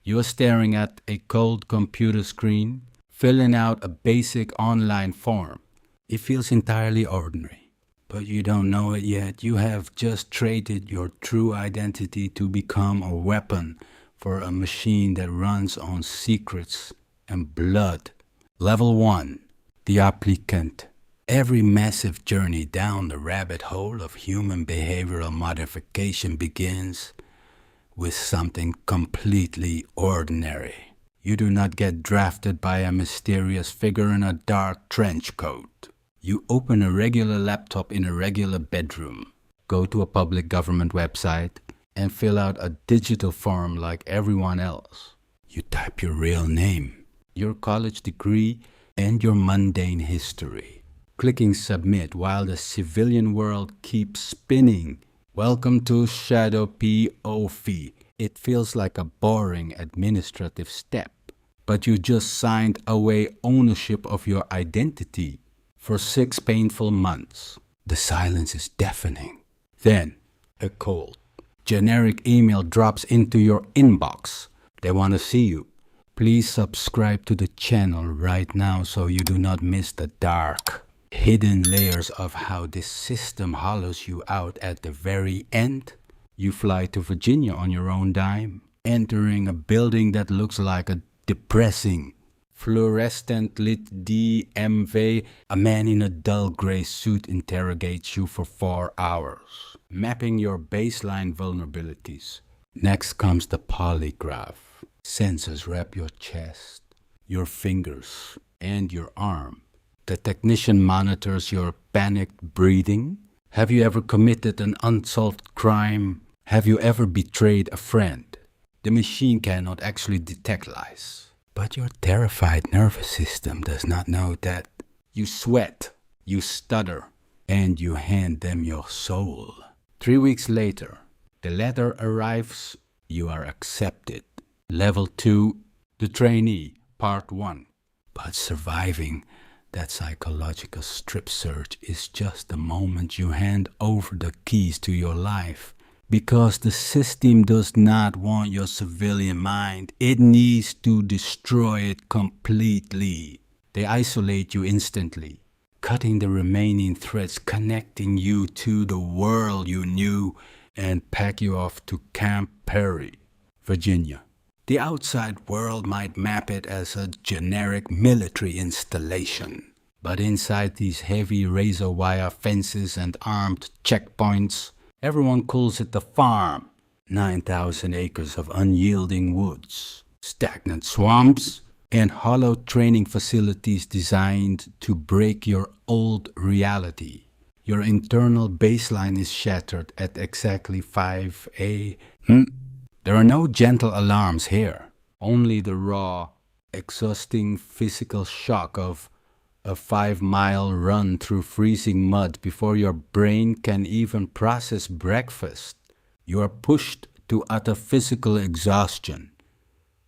You're staring at a cold computer screen, filling out a basic online form. It feels entirely ordinary, but you don't know it yet. You have just traded your true identity to become a weapon for a machine that runs on secrets and blood. Level 1. The Applicant. Every massive journey down the rabbit hole of human behavioral modification begins with something completely ordinary. You do not get drafted by a mysterious figure in a dark trench coat. You open a regular laptop in a regular bedroom, go to a public government website, and fill out a digital form like everyone else. You type your real name, your college degree, and your mundane history, clicking submit while the civilian world keeps spinning. Welcome to Shadow POV. It feels like a boring administrative step, but you just signed away ownership of your identity for 6 painful months. The silence is deafening. Then, a cold, generic email drops into your inbox. They want to see you. Please subscribe to the channel right now so you do not miss the dark, hidden layers of how this system hollows you out at the very end. You fly to Virginia on your own dime, entering a building that looks like a depressing, fluorescent lit DMV. A man in a dull gray suit interrogates you for 4 hours, mapping your baseline vulnerabilities. Next comes the polygraph. Sensors wrap your chest, your fingers, and your arm. The technician monitors your panicked breathing. Have you ever committed an unsolved crime? Have you ever betrayed a friend? The machine cannot actually detect lies, but your terrified nervous system does not know that. You sweat, you stutter, and you hand them your soul. 3 weeks later, the letter arrives. You are accepted. Level 2, the Trainee, Part 1. But surviving that psychological strip search is just the moment you hand over the keys to your life. Because the system does not want your civilian mind. It needs to destroy it completely. They isolate you instantly, cutting the remaining threads connecting you to the world you knew, and pack you off to Camp Perry, Virginia. The outside world might map it as a generic military installation, but inside these heavy razor wire fences and armed checkpoints, everyone calls it the farm. 9,000 acres of unyielding woods, stagnant swamps, and hollow training facilities designed to break your old reality. Your internal baseline is shattered at exactly 5 a.m. There are no gentle alarms here, only the raw, exhausting physical shock of a 5-mile run through freezing mud before your brain can even process breakfast. You are pushed to utter physical exhaustion,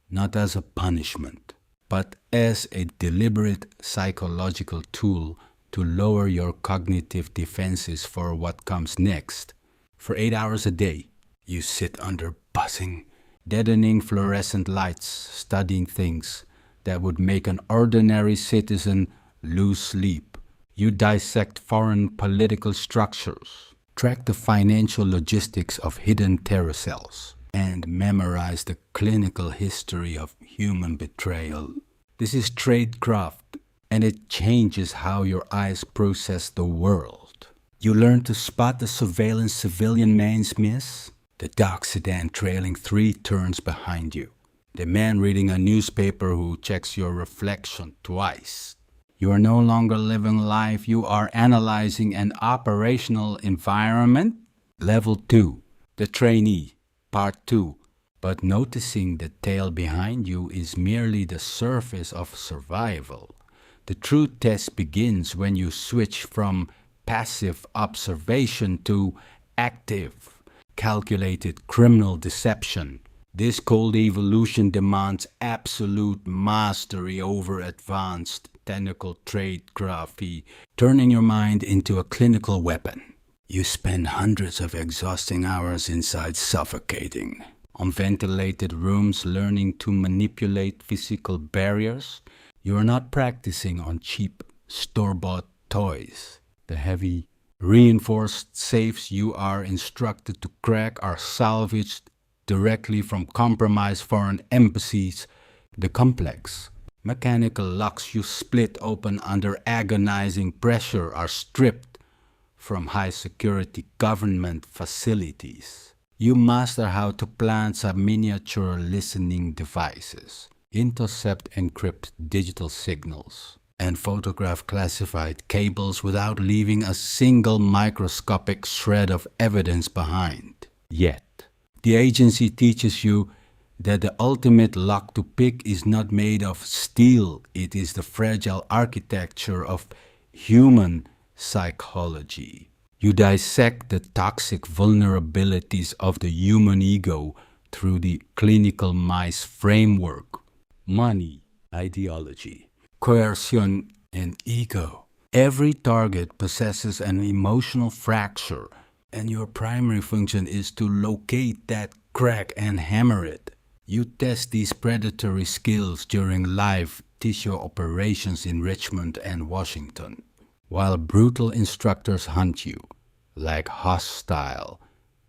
not as a punishment, but as a deliberate psychological tool to lower your cognitive defenses for what comes next. For 8 hours a day, you sit under buzzing, deadening fluorescent lights, studying things that would make an ordinary citizen lose sleep. You dissect foreign political structures, track the financial logistics of hidden terror cells, and memorize the clinical history of human betrayal. This is tradecraft, and it changes how your eyes process the world. You learn to spot the surveillance civilian man's miss, the dark sedan trailing 3 turns behind you, the man reading a newspaper who checks your reflection twice. You are no longer living life, you are analyzing an operational environment. Level 2, the Trainee, Part 2. But noticing the tale behind you is merely the surface of survival. The true test begins when you switch from passive observation to active, calculated criminal deception. This cold evolution demands absolute mastery over advanced technical tradecraft, turning your mind into a clinical weapon. You spend hundreds of exhausting hours inside suffocating, unventilated rooms learning to manipulate physical barriers. You are not practicing on cheap store-bought toys. The heavy, reinforced safes you are instructed to crack are salvaged directly from compromised foreign embassies. The complex, mechanical locks you split open under agonizing pressure are stripped from high-security government facilities. You master how to plant some miniature listening devices, intercept encrypt digital signals, and photograph classified cables without leaving a single microscopic shred of evidence behind. Yet, the agency teaches you that the ultimate lock to pick is not made of steel. It is the fragile architecture of human psychology. You dissect the toxic vulnerabilities of the human ego through the clinical mice framework: money, ideology, coercion, and ego. Every target possesses an emotional fracture, and your primary function is to locate that crack and hammer it. You test these predatory skills during live tissue operations in Richmond and Washington, while brutal instructors hunt you like hostile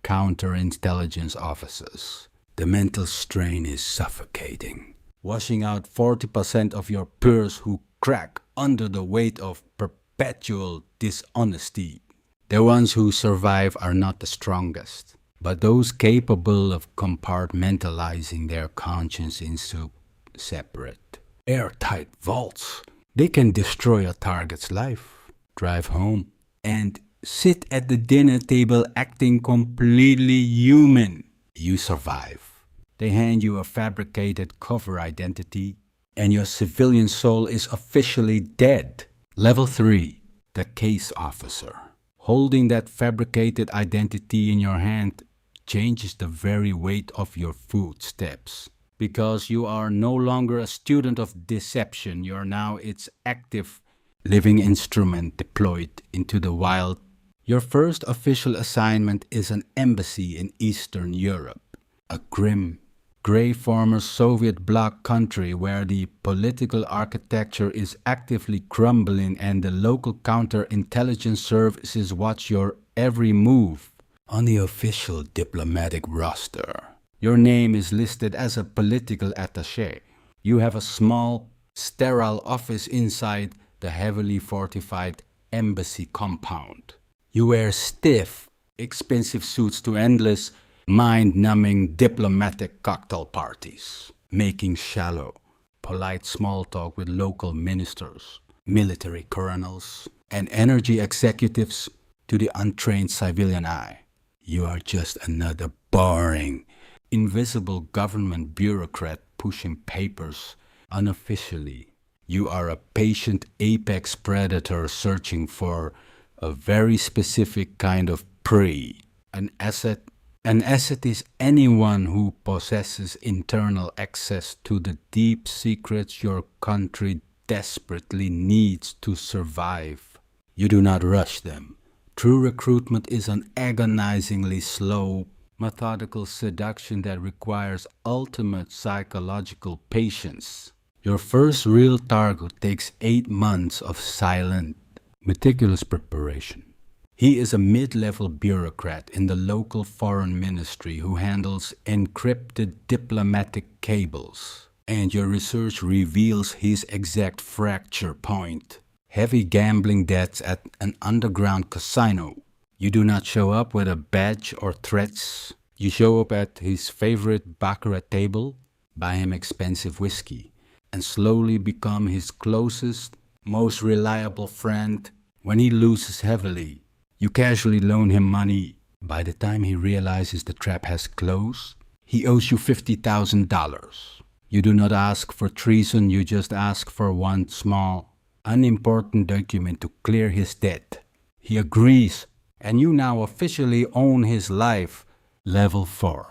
counterintelligence officers. The mental strain is suffocating, washing out 40% of your peers who crack under the weight of perpetual dishonesty. The ones who survive are not the strongest, but those capable of compartmentalizing their conscience into separate, airtight vaults. They can destroy a target's life, drive home, and sit at the dinner table acting completely human. You survive. They hand you a fabricated cover identity, and your civilian soul is officially dead. Level 3, the case officer. Holding that fabricated identity in your hand changes the very weight of your footsteps. Because you are no longer a student of deception, you are now its active, living instrument deployed into the wild. Your first official assignment is an embassy in Eastern Europe, a grim, gray former Soviet bloc country where the political architecture is actively crumbling and the local counterintelligence services watch your every move. On the official diplomatic roster, your name is listed as a political attaché. You have a small, sterile office inside the heavily fortified embassy compound. You wear stiff, expensive suits to endless, mind-numbing diplomatic cocktail parties, making shallow, polite small talk with local ministers, military colonels, and energy executives. To the untrained civilian eye, you are just another boring, invisible government bureaucrat pushing papers unofficially. You are a patient apex predator searching for a very specific kind of prey. An asset is anyone who possesses internal access to the deep secrets your country desperately needs to survive. You do not rush them. True recruitment is an agonizingly slow, methodical seduction that requires ultimate psychological patience. Your first real target takes 8 months of silent, meticulous preparation. He is a mid-level bureaucrat in the local foreign ministry who handles encrypted diplomatic cables. And your research reveals his exact fracture point: heavy gambling debts at an underground casino. You do not show up with a badge or threats. You show up at his favorite baccarat table, buy him expensive whiskey, and slowly become his closest, most reliable friend. When he loses heavily, you casually loan him money. By the time he realizes the trap has closed, he owes you $50,000. You do not ask for treason, you just ask for one small, unimportant document to clear his debt. He agrees, and you now officially own his life. Level 4.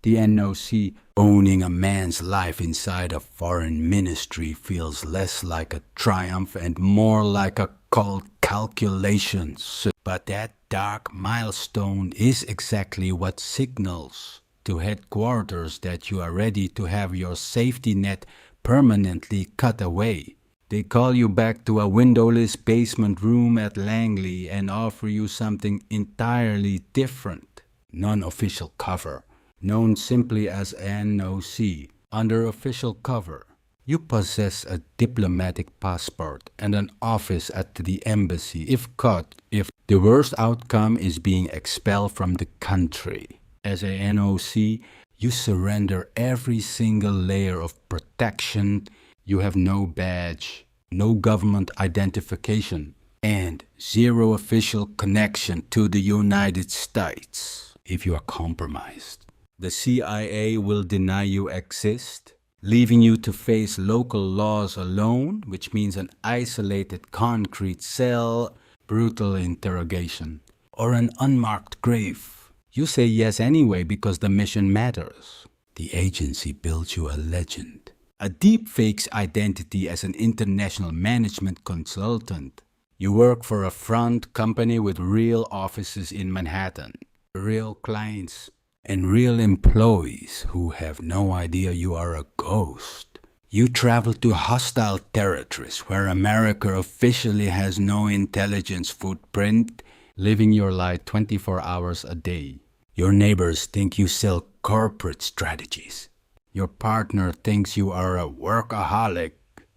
The NOC. Owning a man's life inside a foreign ministry feels less like a triumph and more like a cold calculation. But that dark milestone is exactly what signals to headquarters that you are ready to have your safety net permanently cut away. They call you back to a windowless basement room at Langley and offer you something entirely different. Non-official cover, known simply as NOC. Under official cover, you possess a diplomatic passport and an office at the embassy if caught. If the worst outcome is being expelled from the country. As a NOC, you surrender every single layer of protection. You have no badge, no government identification, and zero official connection to the United States. If you are compromised, the CIA will deny you exist, leaving you to face local laws alone, which means an isolated concrete cell, brutal interrogation, or an unmarked grave. You say yes anyway because the mission matters. The agency builds you a legend, a deepfake's identity as an international management consultant. You work for a front company with real offices in Manhattan, real clients, and real employees who have no idea you are a ghost. You travel to hostile territories where America officially has no intelligence footprint, living your life 24 hours a day. Your neighbors think you sell corporate strategies. Your partner thinks you are a workaholic.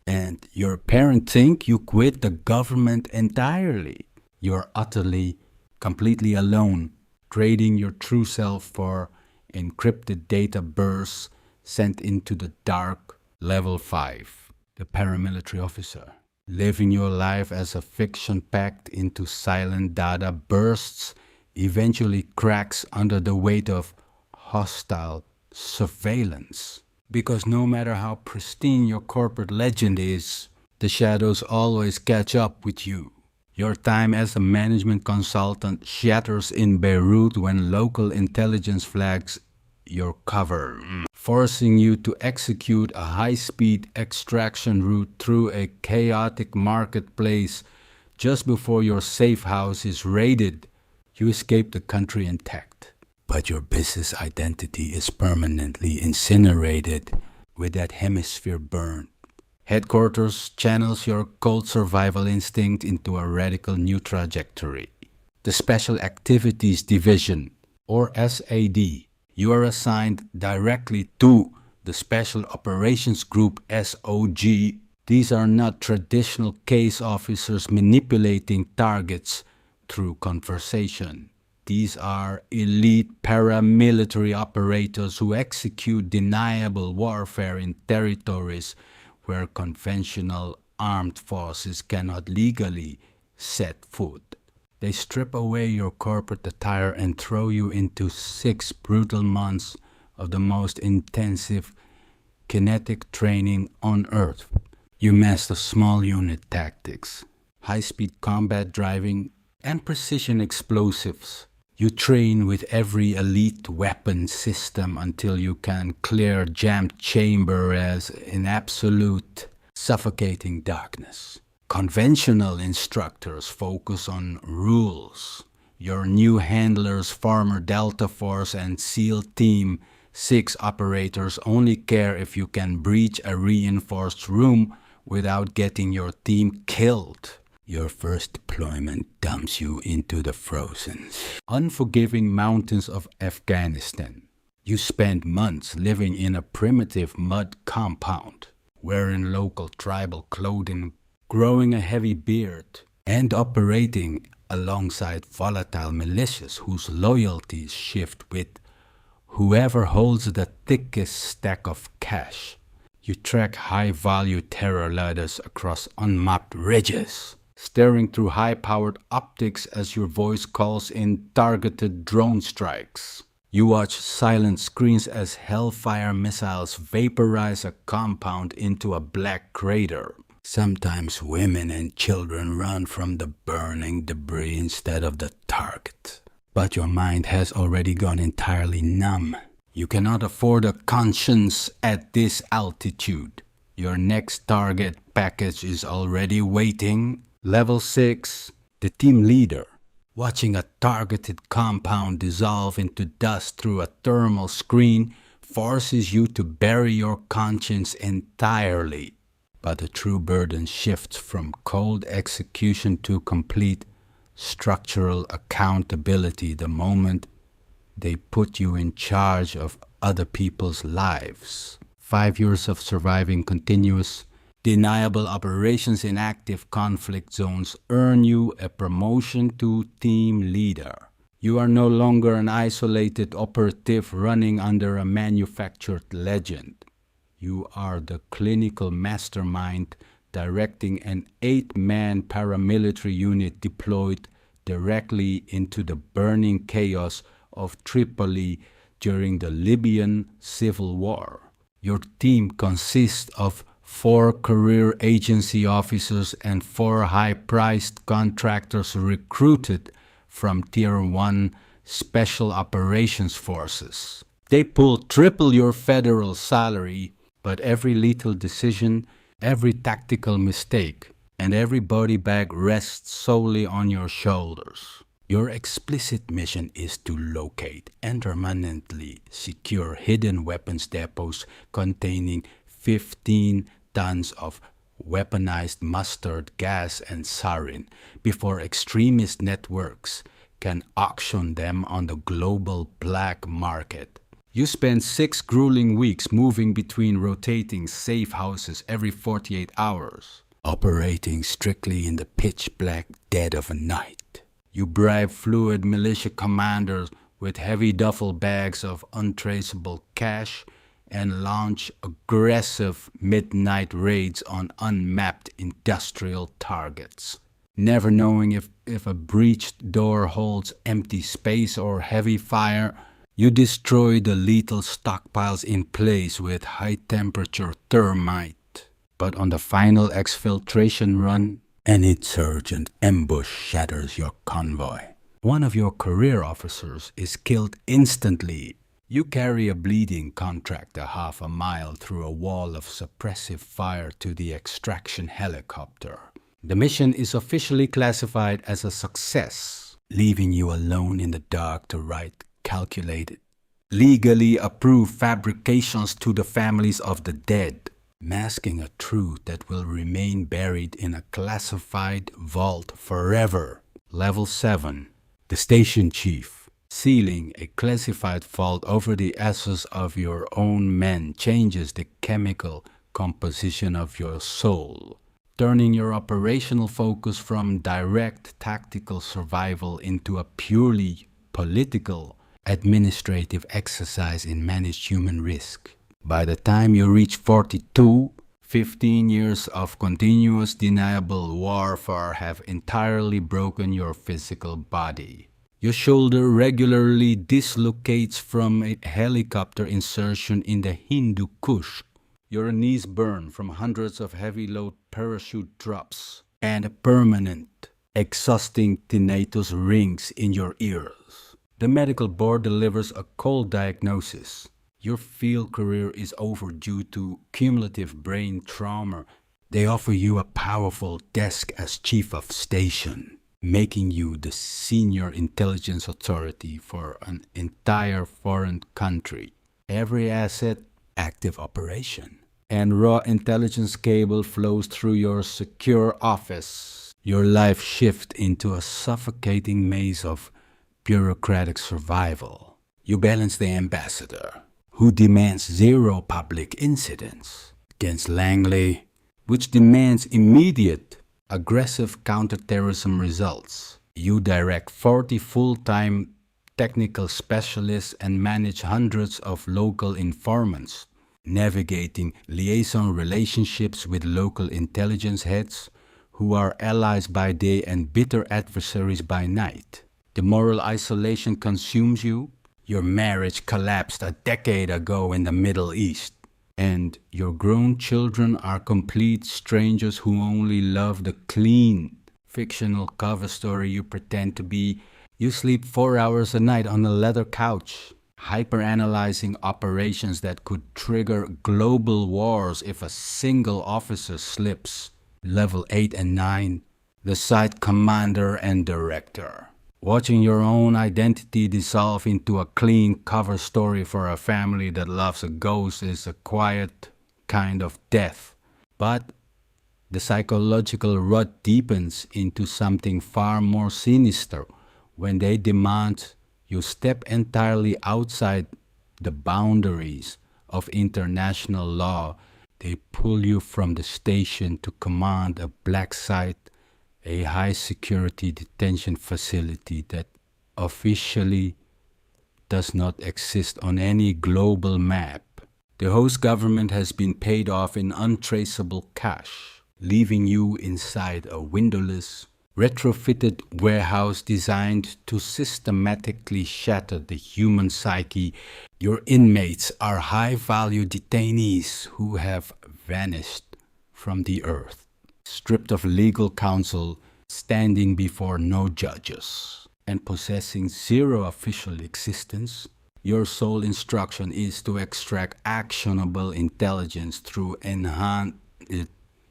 And your parents think you quit the government entirely. You're utterly, completely alone, trading your true self for encrypted data bursts sent into the dark level 5. The paramilitary officer, living your life as a fiction packed into silent data bursts, eventually cracks under the weight of hostile surveillance. Because no matter how pristine your corporate legend is, the shadows always catch up with you. Your time as a management consultant shatters in Beirut when local intelligence flags your cover, forcing you to execute a high-speed extraction route through a chaotic marketplace just before your safe house is raided. You escape the country intact, but your business identity is permanently incinerated with that hemisphere burned. Headquarters channels your cold survival instinct into a radical new trajectory. The Special Activities Division, or SAD, you are assigned directly to the Special Operations Group, SOG. These are not traditional case officers manipulating targets through conversation. These are elite paramilitary operators who execute deniable warfare in territories where conventional armed forces cannot legally set foot. They strip away your corporate attire and throw you into 6 brutal months of the most intensive kinetic training on Earth. You master small unit tactics, high-speed combat driving, and precision explosives. You train with every elite weapon system until you can clear jammed chamber as in absolute suffocating darkness. Conventional instructors focus on rules. Your new handlers, former Delta Force and SEAL Team 6 operators only care if you can breach a reinforced room without getting your team killed. Your first deployment dumps you into the frozen, unforgiving mountains of Afghanistan. You spend months living in a primitive mud compound, wearing local tribal clothing, growing a heavy beard, and operating alongside volatile militias whose loyalties shift with whoever holds the thickest stack of cash. You track high-value terror ladders across unmapped ridges, staring through high-powered optics as your voice calls in targeted drone strikes. You watch silent screens as hellfire missiles vaporize a compound into a black crater. Sometimes women and children run from the burning debris instead of the target. But your mind has already gone entirely numb. You cannot afford a conscience at this altitude. Your next target package is already waiting. Level 6, the team leader. Watching a targeted compound dissolve into dust through a thermal screen forces you to bury your conscience entirely. But the true burden shifts from cold execution to complete structural accountability the moment they put you in charge of other people's lives. 5 years of surviving continuous, deniable operations in active conflict zones earn you a promotion to team leader. You are no longer an isolated operative running under a manufactured legend. You are the clinical mastermind directing an 8-man paramilitary unit deployed directly into the burning chaos of Tripoli during the Libyan civil war. Your team consists of 4 career agency officers and 4 high-priced contractors recruited from Tier 1 Special Operations Forces. They pull triple your federal salary, but every lethal decision, every tactical mistake, and every body bag rests solely on your shoulders. Your explicit mission is to locate and permanently secure hidden weapons depots containing 15 tons of weaponized mustard gas and sarin before extremist networks can auction them on the global black market. You spend 6 grueling weeks moving between rotating safe houses every 48 hours, operating strictly in the pitch-black dead of night. You bribe fluid militia commanders with heavy duffel bags of untraceable cash and launch aggressive midnight raids on unmapped industrial targets. Never knowing if a breached door holds empty space or heavy fire, you destroy the lethal stockpiles in place with high-temperature thermite. But on the final exfiltration run, an insurgent ambush shatters your convoy. One of your career officers is killed instantly. You carry a bleeding contractor half a mile through a wall of suppressive fire to the extraction helicopter. The mission is officially classified as a success, leaving you alone in the dark to write calculated, legally approved fabrications to the families of the dead, masking a truth that will remain buried in a classified vault forever. Level 7. The Station Chief. Sealing a classified vault over the ashes of your own men changes the chemical composition of your soul, turning your operational focus from direct tactical survival into a purely political, administrative exercise in managed human risk. By the time you reach 42, 15 years of continuous deniable warfare have entirely broken your physical body. Your shoulder regularly dislocates from a helicopter insertion in the Hindu Kush. Your knees burn from hundreds of heavy-load parachute drops, and permanent, exhausting tinnitus rings in your ears. The medical board delivers a cold diagnosis. Your field career is over due to cumulative brain trauma. They offer you a powerful desk as chief of station, making you the senior intelligence authority for an entire foreign country. Every asset, active operation, and raw intelligence cable flows through your secure office. Your life shifts into a suffocating maze of bureaucratic survival. You balance the ambassador, who demands zero public incidents, against Langley, which demands immediate, aggressive counterterrorism results. You direct 40 full-time technical specialists and manage hundreds of local informants, navigating liaison relationships with local intelligence heads who are allies by day and bitter adversaries by night. The moral isolation consumes you. Your marriage collapsed a decade ago in the Middle East, and your grown children are complete strangers who only love the clean, fictional cover story you pretend to be. You sleep 4 hours a night on a leather couch, hyper-analyzing operations that could trigger global wars if a single officer slips. Level 8 and 9, the site commander and director. Watching your own identity dissolve into a clean cover story for a family that loves a ghost is a quiet kind of death. But the psychological rut deepens into something far more sinister when they demand you step entirely outside the boundaries of international law. They pull you from the station to command a black site, a high-security detention facility that officially does not exist on any global map. The host government has been paid off in untraceable cash, leaving you inside a windowless, retrofitted warehouse designed to systematically shatter the human psyche. Your inmates are high-value detainees who have vanished from the earth, stripped of legal counsel, standing before no judges, and possessing zero official existence. Your sole instruction is to extract actionable intelligence through enhanced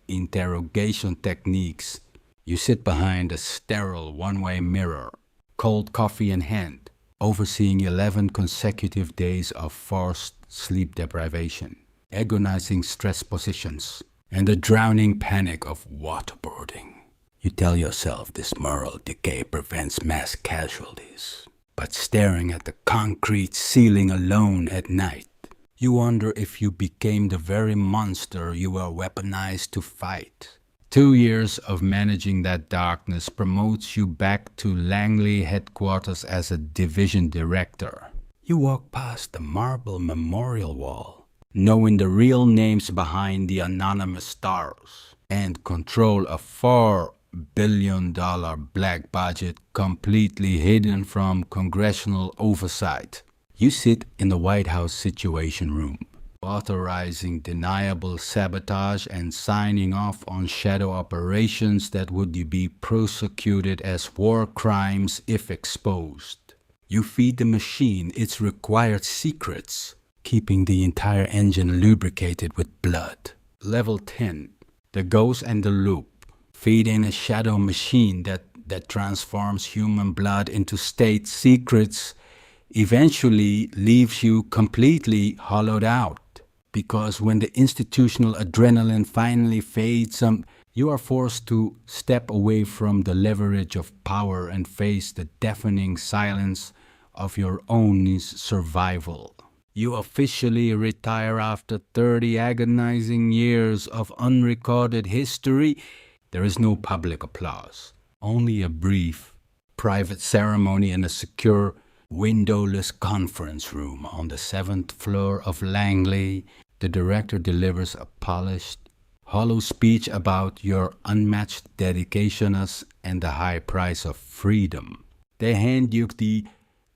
interrogation techniques. You sit behind a sterile one-way mirror, cold coffee in hand, overseeing 11 consecutive days of forced sleep deprivation, agonizing stress positions, and the drowning panic of waterboarding. You tell yourself this moral decay prevents mass casualties, but staring at the concrete ceiling alone at night, you wonder if you became the very monster you were weaponized to fight. 2 years of managing that darkness promotes you back to Langley headquarters as a division director. You walk past the marble memorial wall, knowing the real names behind the anonymous stars, and control a $4 billion black budget completely hidden from congressional oversight. You sit in the White House Situation Room, authorizing deniable sabotage and signing off on shadow operations that would be prosecuted as war crimes if exposed. You feed the machine its required secrets, keeping the entire engine lubricated with blood. Level 10. The Ghost and the Loop. Feed in a shadow machine that transforms human blood into state secrets, eventually leaves you completely hollowed out. Because when the institutional adrenaline finally fades, you are forced to step away from the leverage of power and face the deafening silence of your own survival. You officially retire after 30 agonizing years of unrecorded history. There is no public applause, only a brief, private ceremony in a secure, windowless conference room on the 7th floor of Langley. The director delivers a polished, hollow speech about your unmatched dedication and the high price of freedom. They hand you the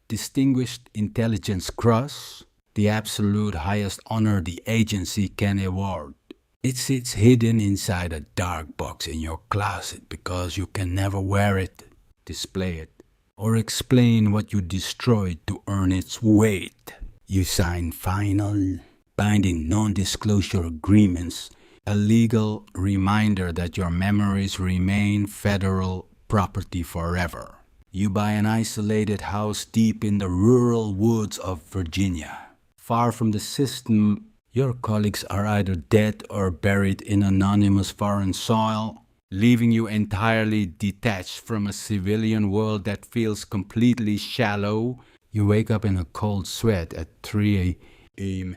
Distinguished Intelligence Cross, the absolute highest honor the agency can award. It sits hidden inside a dark box in your closet because you can never wear it, display it, or explain what you destroyed to earn its weight. You sign final, binding non-disclosure agreements, a legal reminder that your memories remain federal property forever. You buy an isolated house deep in the rural woods of Virginia. Far from the system, your colleagues are either dead or buried in anonymous foreign soil, leaving you entirely detached from a civilian world that feels completely shallow. You wake up in a cold sweat at 3 a.m.,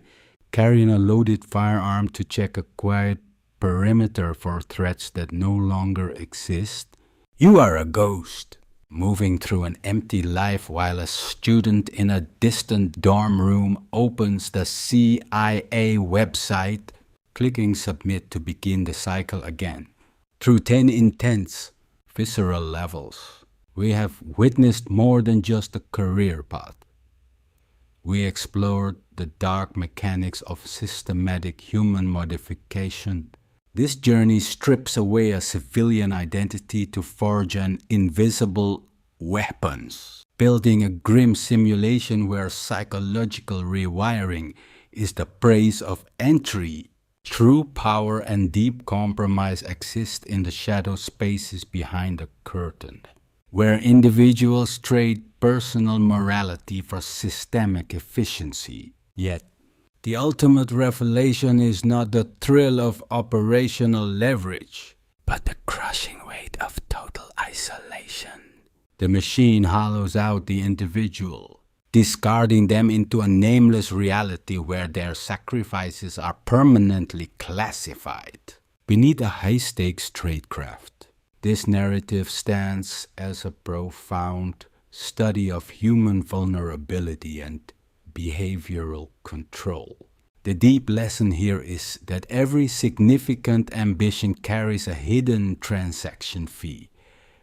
carrying a loaded firearm to check a quiet perimeter for threats that no longer exist. You are a ghost, moving through an empty life while a student in a distant dorm room opens the CIA website, clicking submit to begin the cycle again. Through 10 intense, visceral levels, we have witnessed more than just a career path. We explored the dark mechanics of systematic human modification. This journey strips away a civilian identity to forge an invisible weapons, building a grim simulation where psychological rewiring is the price of entry. True power and deep compromise exist in the shadow spaces behind the curtain. where individuals trade personal morality for systemic efficiency. Yet, the ultimate revelation is not the thrill of operational leverage, but the crushing weight of total isolation. The machine hollows out the individual, discarding them into a nameless reality where their sacrifices are permanently classified. Beneath a high-stakes tradecraft, this narrative stands as a profound study of human vulnerability and behavioral control. The deep lesson here is that every significant ambition carries a hidden transaction fee.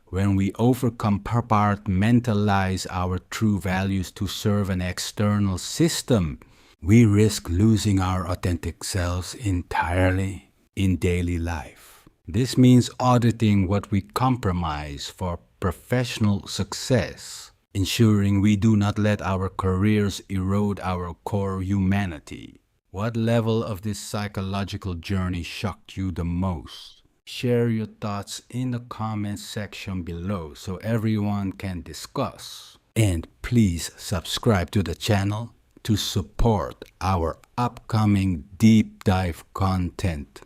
When we overcompartmentalize our true values to serve an external system, we risk losing our authentic selves entirely in daily life. This means auditing what we compromise for professional success, ensuring we do not let our careers erode our core humanity. What level of this psychological journey shocked you the most? Share your thoughts in the comments section below so everyone can discuss. And please subscribe to the channel to support our upcoming deep dive content.